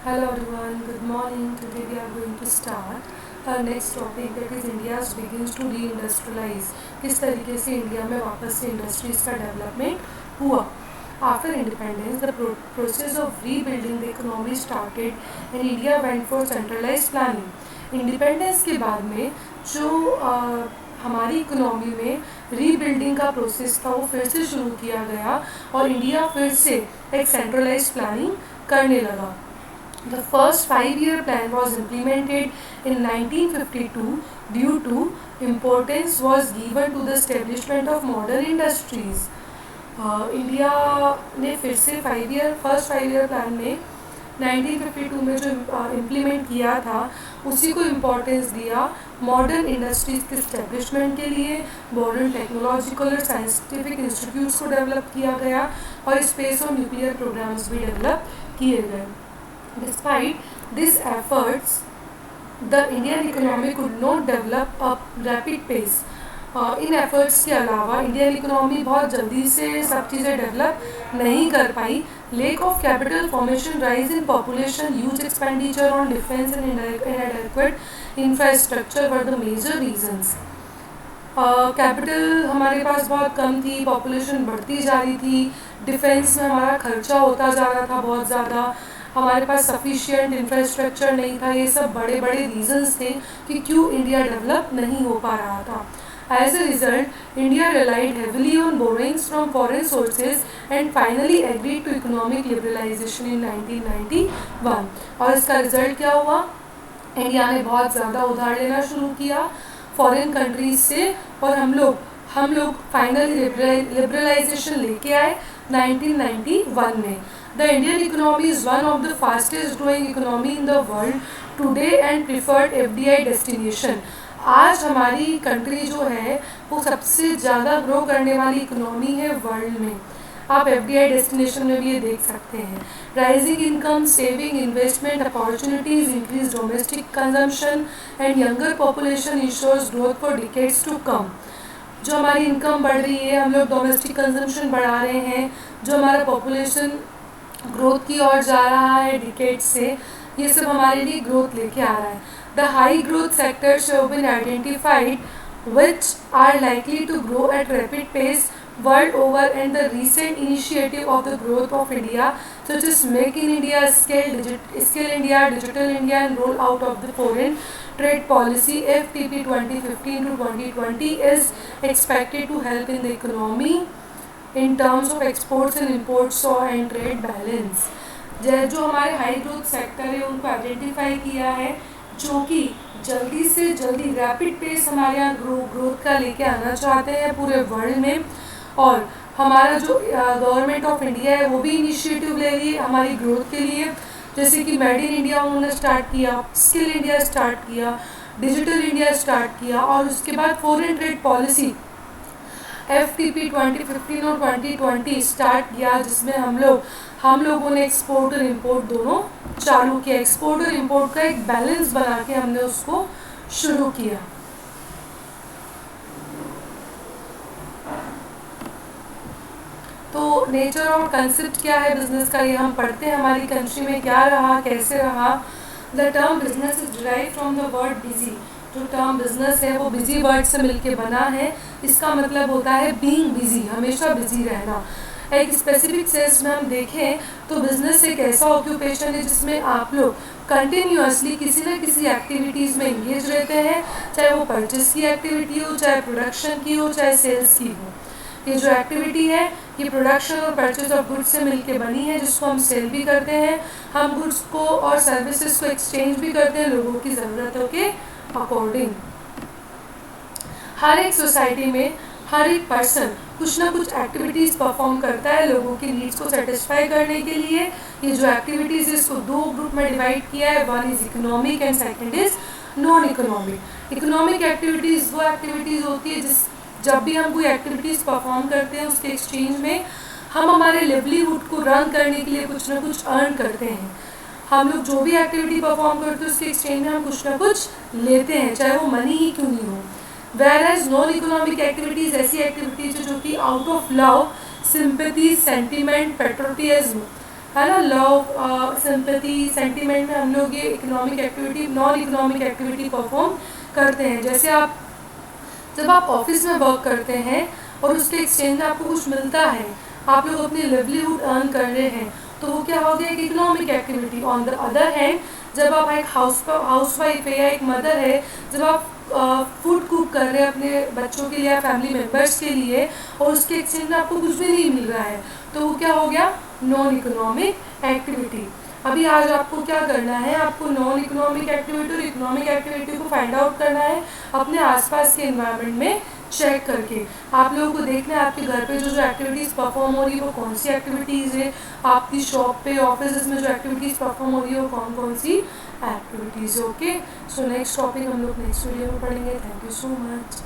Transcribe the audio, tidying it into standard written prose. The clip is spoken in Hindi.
Hello everyone, good morning. Today we are going to start our next topic, that is India begins to reindustrialize. किस तरीके से इंडिया में वापस से इंडस्ट्रीज का डेवलपमेंट हुआ. After independence, the process of rebuilding the economy started and India went for centralized planning. Independence के बाद में जो हमारी इकोनॉमी में रीबिल्डिंग का प्रोसेस था वो फिर से शुरू किया गया और इंडिया फिर से एक सेंट्रलाइज्ड प्लानिंग करने लगा. The first 5-year plan was implemented in 1952 due to importance was given to the establishment of modern industries. India ने फिर से फर्स्ट 5 ईयर प्लान में 1952 में जो इम्प्लीमेंट किया था उसी को इम्पोर्टेंस दिया मॉडर्न इंडस्ट्रीज़ के इस्टेब्लिशमेंट के लिए. मॉडर्न टेक्नोलॉजिकल और साइंटिफिक इंस्टीट्यूट्स को डेवलप किया गया और स्पेस और न्यूक्लियर प्रोग्राम्स भी डेवलप किए गए. Despite these efforts, the Indian economy could not develop at rapid pace. In efforts के अलावा इंडियन इकोनॉमी बहुत जल्दी से सब चीज़ें डेवलप नहीं कर पाई. Lack of capital formation, rise in population, huge expenditure on defence and inadequate infrastructure were the major reasons. Capital हमारे पास बहुत कम थी, पॉपुलेशन बढ़ती जा रही थी, डिफेंस में हमारा खर्चा होता जा रहा था बहुत ज़्यादा, हमारे पास सफिशिएंट इंफ्रास्ट्रक्चर नहीं था. ये सब बड़े बड़े रीजंस थे कि क्यों इंडिया डेवलप नहीं हो पा रहा था. As a result, India relied heavily on borrowings from foreign sources and finally agreed to economic liberalization in 1991. और इसका रिजल्ट क्या हुआ? इंडिया ने बहुत ज़्यादा उधार लेना शुरू किया फॉरेन कंट्रीज से और हम लोग फाइनली लिबरलाइजेशन लेके आए 1991 में. The Indian economy is one of the fastest growing economy in the world today and preferred FDI destination. आज हमारी कंट्री जो है वो सबसे ज़्यादा ग्रो करने वाली इकोनॉमी है वर्ल्ड में. आप FDI डेस्टिनेशन में भी ये देख सकते हैं. Rising income, saving, investment opportunities, increase domestic consumption and younger population insures growth for decades to come. जो हमारी इनकम बढ़ रही है, हम लोग डोमेस्टिक कंजम्पशन बढ़ा रहे हैं, जो हमारा पॉपुलेशन ग्रोथ की ओर जा रहा है डिकेड से, ये सब हमारे लिए ग्रोथ लेके आ रहा है. The high growth sectors have been identified which are likely to grow at rapid pace world over, and the recent initiative of the growth of India such as Make in India, Skill India, Digital India and roll out of the foreign trade policy FTP 2015 to 2020 is expected to help in the economy in terms of exports and imports and trade balance. जो हमारे हाई ग्रोथ सेक्टर है उनको आइडेंटिफाई किया है जो कि जल्दी से जल्दी रैपिड पेस हमारे यहाँ ग्रोथ का लेके आना चाहते हैं पूरे वर्ल्ड में. और हमारा जो गवर्नमेंट ऑफ इंडिया है वो भी इनिशिएटिव ले रही है हमारी ग्रोथ के लिए, जैसे कि मेड इन इंडिया उन्होंने स्टार्ट किया, स्किल इंडिया स्टार्ट किया, डिजिटल इंडिया स्टार्ट किया और उसके बाद फॉरेन ट्रेड पॉलिसी FTP 2015 और 2020 स्टार्ट किया, जिसमें हम लोगों ने एक्सपोर्ट और इंपोर्ट दोनों चालू किया. एक्सपोर्ट और इंपोर्ट का एक बैलेंस बना के हमने उसको शुरू किया. तो नेचर और कंसेप्ट क्या है बिजनेस का, ये हम पढ़ते हैं. हमारी कंट्री में क्या रहा, कैसे रहा. The term business is derived from the word busy. जो टर्म बिजनेस है वो बिजी वर्ड से मिलके बना है. इसका मतलब होता है बीइंग बिजी, हमेशा बिजी रहना. एक स्पेसिफिक सेंस में हम देखें तो बिजनेस एक ऐसा ऑक्यूपेशन है जिसमें आप लोग कंटिन्यूअसली किसी न किसी एक्टिविटीज़ में इंगेज रहते हैं, चाहे वो परचेस की एक्टिविटी हो, चाहे प्रोडक्शन की हो, चाहे सेल्स की हो. ये जो एक्टिविटी है ये प्रोडक्शन और परचेज ऑफ गुड्स से मिलके बनी है, जिसको हम सेल भी करते हैं. हम गुड्स को और सर्विसेज को एक्सचेंज भी करते हैं लोगों की ज़रूरतों के अकॉर्डिंग. हर एक सोसाइटी में हर एक पर्सन कुछ ना कुछ एक्टिविटीज़ परफॉर्म करता है लोगों की नीड्स को सेटिस्फाई करने के लिए. ये जो एक्टिविटीज़ है इसको दो ग्रुप में डिवाइड किया है. One is economic and second is non economic. Economic activities वो एक्टिविटीज़ होती है जब भी हम कोई एक्टिविटीज़ परफॉर्म करते हैं उसके एक्सचेंज में हम हमारे लिवलीहुड को रन करने के लिए कुछ ना कुछ अर्न करते हैं. हम लोग जो भी एक्टिविटी परफॉर्म करते हैं उसके एक्सचेंज में हम कुछ ना कुछ लेते हैं, चाहे वो मनी ही क्यों नहीं हो. Whereas नॉन इकोनॉमिक एक्टिविटीज़ ऐसी एक्टिविटीज़ है जो कि out of love, sympathy, sentiment, patriotism है ना, लव, सिंपैथी, सेंटिमेंट में हम लोग ये economic activity, non economic activity perform करते हैं। जैसे आप जब आप ऑफिस में वर्क करते हैं और उसके एक्सचेंज में आपको कुछ मिलता है, आप लोग अपनी लिवलीहुड अर्न कर रहे हैं, तो वो क्या हो गया, एक economic activity. On the other hand, जब आप एक हाउस वाइफ है या एक मदर है, जब आप फूड कुक कर रहे हैं अपने बच्चों के लिए या फैमिली मेम्बर्स के लिए, और उसके एक्सचेंज में आपको कुछ भी नहीं मिल रहा है, तो वो क्या हो गया, नॉन इकोनॉमिक एक्टिविटी। अभी आज आपको क्या करना है, आपको नॉन इकोनॉमिक एक्टिविटी और इकोनॉमिक एक्टिविटी को फाइंड आउट करना है अपने आसपास के एनवायरनमेंट में चेक करके। आप लोगों को देखना है आपके घर पे जो जो एक्टिविटीज़ परफॉर्म हो रही है वो कौन सी एक्टिविटीज़ है, आपकी शॉप पे, ऑफिस में जो एक्टिविटीज़ परफॉर्म हो रही है वो कौन कौन सी एक्टिविटीज़ है। ओके, सो नेक्स्ट टॉपिक हम लोग नेक्स्ट वीडियो में पढ़ेंगे। Thank you so much.